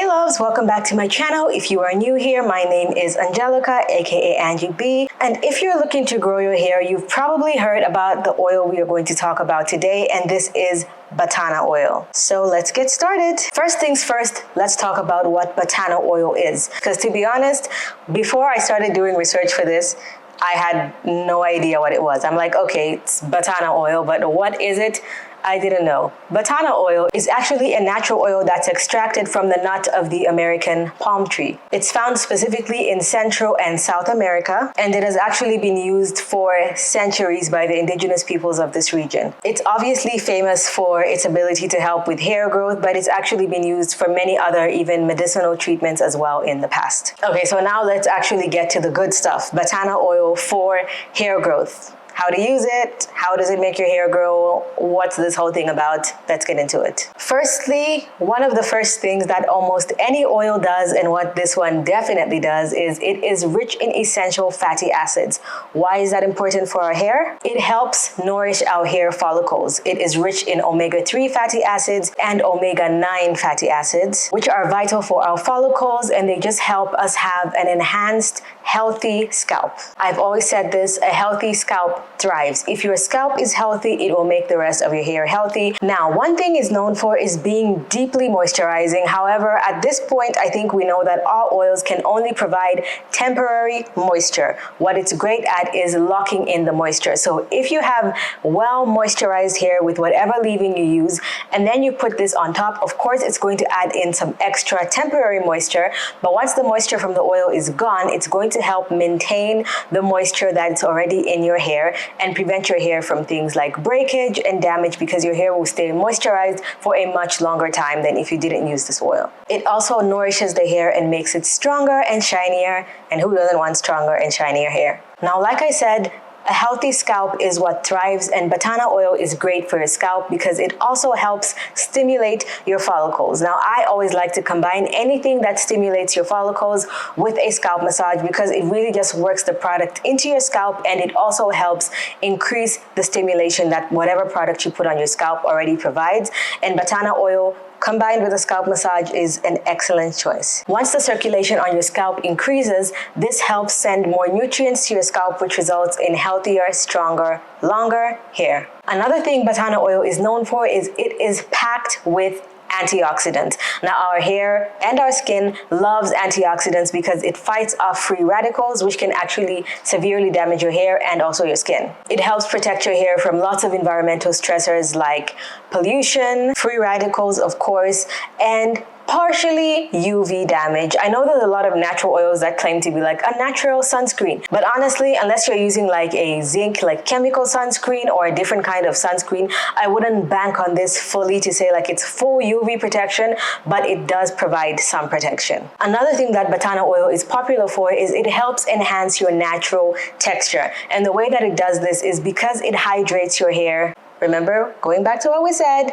loves, welcome back to my channel. If you are new here, my name is Angelica, aka Angie B. And if you're looking to grow your hair, you've probably heard about the oil we are going to talk about today, and this is BATANA oil. So let's get started. First things first, let's talk about what BATANA oil is. Because to be honest, before I started doing research for this, I had no idea what it was. I'm like, okay, it's BATANA oil, but what is it? I didn't know. BATANA oil is actually a natural oil that's extracted from the nut of the American palm tree. It's found specifically in Central and South America, and it has actually been used for centuries by the indigenous peoples of this region. It's obviously famous for its ability to help with hair growth, but it's actually been used for many other even medicinal treatments as well in the past. Okay, so now let's actually get to the good stuff. BATANA oil for hair growth. How to use it, how does it make your hair grow, what's this whole thing about? Let's get into it. Firstly, one of the first things that almost any oil does, and what this one definitely does, is it is rich in essential fatty acids. Why is that important for our hair? It helps nourish our hair follicles. It is rich in omega-3 fatty acids and omega-9 fatty acids, which are vital for our follicles, and they just help us have an enhanced, healthy scalp. I've always said this, a healthy scalp thrives. If your scalp is healthy, it will make the rest of your hair healthy. Now, one thing it's known for is being deeply moisturizing. However, at this point, I think we know that all oils can only provide temporary moisture. What it's great at is locking in the moisture. So if you have well moisturized hair with whatever leave-in you use, and then you put this on top, of course, it's going to add in some extra temporary moisture. But once the moisture from the oil is gone, it's going to help maintain the moisture that's already in your hair and prevent your hair from things like breakage and damage, because your hair will stay moisturized for a much longer time than if you didn't use this oil. It also nourishes the hair and makes it stronger and shinier, and who doesn't want stronger and shinier hair? Now, like I said, a healthy scalp is what thrives, and BATANA oil is great for your scalp because it also helps stimulate your follicles. Now, I always like to combine anything that stimulates your follicles with a scalp massage because it really just works the product into your scalp, and it also helps increase the stimulation that whatever product you put on your scalp already provides. And BATANA oil combined with a scalp massage is an excellent choice. Once the circulation on your scalp increases, this helps send more nutrients to your scalp, which results in healthier, stronger, longer hair. Another thing BATANA oil is known for is it is packed with antioxidants. Now, our hair and our skin loves antioxidants because it fights off free radicals, which can actually severely damage your hair and also your skin. It helps protect your hair from lots of environmental stressors like pollution, free radicals, of course, and partially UV damage. I know there's a lot of natural oils that claim to be like a natural sunscreen, but honestly, unless you're using like a zinc, like chemical sunscreen or a different kind of sunscreen, I wouldn't bank on this fully to say like it's full UV protection, but it does provide some protection. Another thing that BATANA oil is popular for is it helps enhance your natural texture. And the way that it does this is because it hydrates your hair. Remember, going back to what we said,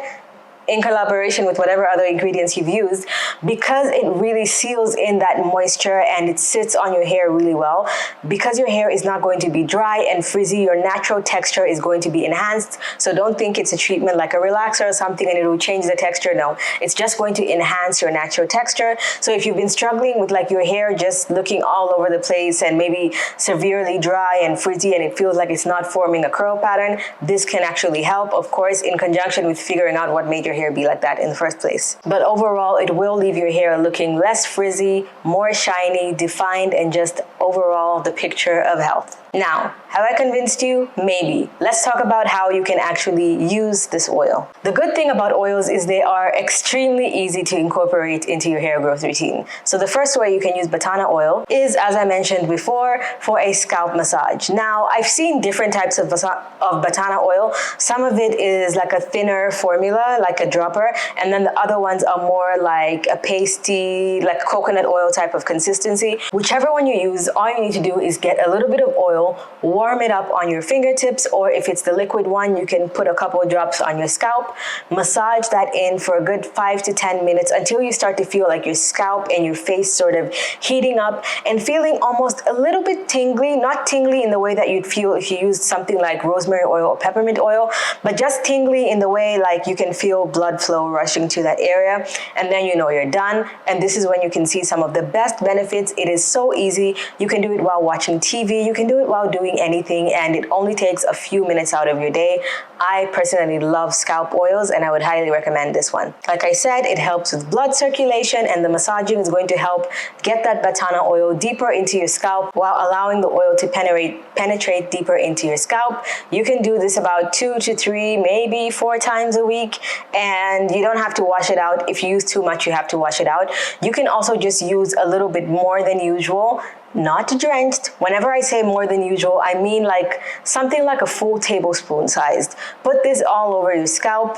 in collaboration with whatever other ingredients you've used, because it really seals in that moisture and it sits on your hair really well. Because your hair is not going to be dry and frizzy, your natural texture is going to be enhanced. So don't think it's a treatment like a relaxer or something and it will change the texture. No, it's just going to enhance your natural texture. So if you've been struggling with like your hair just looking all over the place and maybe severely dry and frizzy and it feels like it's not forming a curl pattern, this can actually help, of course, in conjunction with figuring out what made your hair be like that in the first place. But overall, it will leave your hair looking less frizzy, more shiny, defined, and just overall the picture of health. Now, have I convinced you? Maybe. Let's talk about how you can actually use this oil. The good thing about oils is they are extremely easy to incorporate into your hair growth routine. So the first way you can use BATANA oil is, as I mentioned before, for a scalp massage. Now, I've seen different types of BATANA oil. Some of it is like a thinner formula, like a dropper, and then the other ones are more like a pasty, like coconut oil type of consistency. Whichever one you use, all you need to do is get a little bit of oil oil, warm it up on your fingertips, or if it's the liquid one, you can put a couple of drops on your scalp. Massage that in for a good 5 to 10 minutes until you start to feel like your scalp and your face sort of heating up and feeling almost a little bit tingly, not tingly in the way that you'd feel if you used something like rosemary oil or peppermint oil, but just tingly in the way like you can feel blood flow rushing to that area. And then you know you're done. And this is when you can see some of the best benefits. It is so easy. You can do it while watching TV. You can do it while doing anything, and it only takes a few minutes out of your day. I personally love scalp oils, and I would highly recommend this one. Like I said, it helps with blood circulation, and the massaging is going to help get that BATANA oil deeper into your scalp while allowing the oil to penetrate deeper into your scalp. You can do this about 2 to 3, maybe 4 times a week, and you don't have to wash it out. If you use too much, you have to wash it out. You can also just use a little bit more than usual, not drenched. Whenever I say more than usual, I mean like something like a full tablespoon sized. Put this all over your scalp,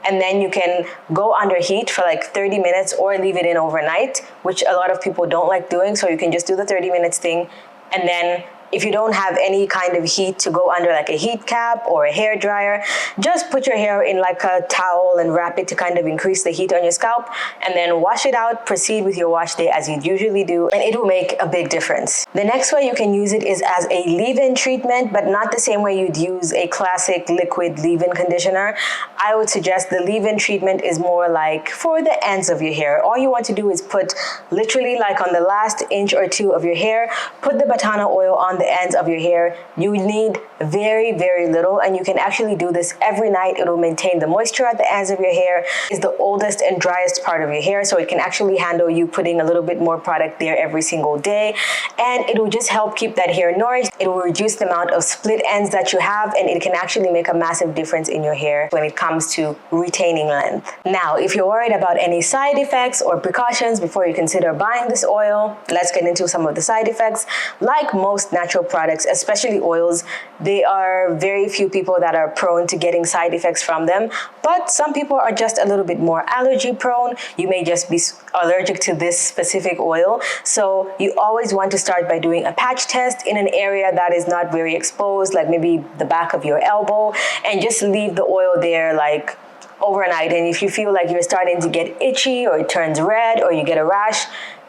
and then you can go under heat for like 30 minutes or leave it in overnight, which a lot of people don't like doing. So you can just do the 30 minutes thing, and then if you don't have any kind of heat to go under like a heat cap or a hair dryer, just put your hair in like a towel and wrap it to kind of increase the heat on your scalp, and then wash it out. Proceed with your wash day as you usually do, and it will make a big difference. The next way you can use it is as a leave-in treatment, but not the same way you'd use a classic liquid leave-in conditioner. I would suggest the leave-in treatment is more like for the ends of your hair. All you want to do is put literally like on the last inch or 2 of your hair, put the BATANA oil on the ends of your hair. You need very, very little, and you can actually do this every night. It will maintain the moisture at the ends of your hair. It's the oldest and driest part of your hair, so it can actually handle you putting a little bit more product there every single day, and it will just help keep that hair nourished. It will reduce the amount of split ends that you have, and it can actually make a massive difference in your hair when it comes to retaining length. Now, if you're worried about any side effects or precautions before you consider buying this oil, let's get into some of the side effects. Like most natural products, especially oils, there are very few people that are prone to getting side effects from them, but some people are just a little bit more allergy prone. You may just be allergic to this specific oil, so you always want to start by doing a patch test in an area that is not very exposed, like maybe the back of your elbow, and just leave the oil there like overnight. And if you feel like you're starting to get itchy or it turns red or you get a rash,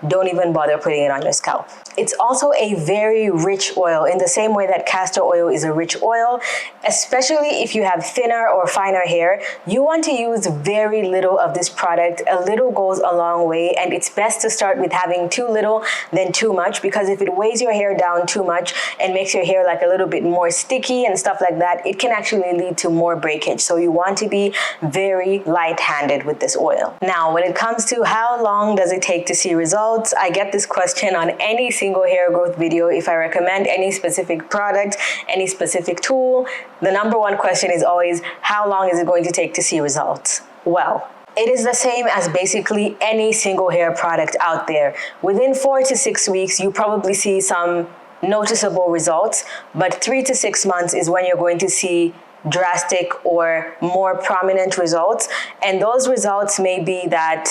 don't even bother putting it on your scalp. It's also a very rich oil in the same way that castor oil is a rich oil, especially if you have thinner or finer hair. You want to use very little of this product. A little goes a long way, and it's best to start with having too little than too much, because if it weighs your hair down too much and makes your hair like a little bit more sticky and stuff like that, it can actually lead to more breakage. So you want to be very light-handed with this oil. Now, when it comes to how long does it take to see results, I get this question on any single hair growth video. If I recommend any specific product, any specific tool, the number one question is always, how long is it going to take to see results? Well, it is the same as basically any single hair product out there. Within 4 to 6 weeks, you probably see some noticeable results, but 3 to 6 months is when you're going to see drastic or more prominent results. And those results may be that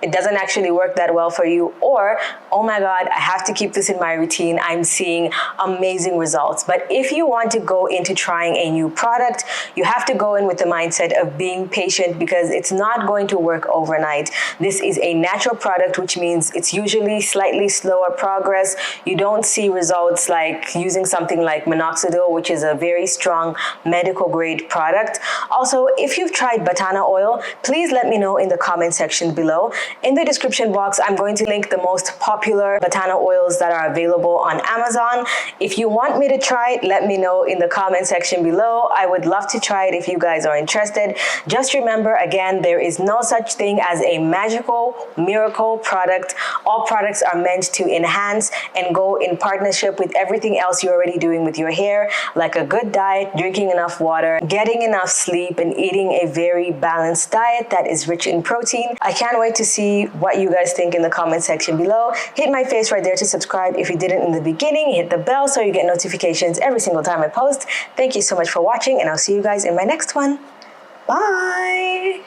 it doesn't actually work that well for you, or, oh my God, I have to keep this in my routine. I'm seeing amazing results. But if you want to go into trying a new product, you have to go in with the mindset of being patient, because it's not going to work overnight. This is a natural product, which means it's usually slightly slower progress. You don't see results like using something like minoxidil, which is a very strong medical grade product. Also, if you've tried BATANA oil, please let me know in the comment section below. In the description box, I'm going to link the most popular BATANA oils that are available on Amazon. If you want me to try it, let me know in the comment section below. I would love to try it if you guys are interested. Just remember, again, there is no such thing as a magical miracle product. All products are meant to enhance and go in partnership with everything else you're already doing with your hair, like a good diet, drinking enough water, getting enough sleep, and eating a very balanced diet that is rich in protein. I can't wait to see what you guys think in the comment section below. Hit my face right there to subscribe if you didn't in the beginning. Hit the bell so you get notifications every single time I post. Thank you so much for watching, and I'll see you guys in my next one. Bye!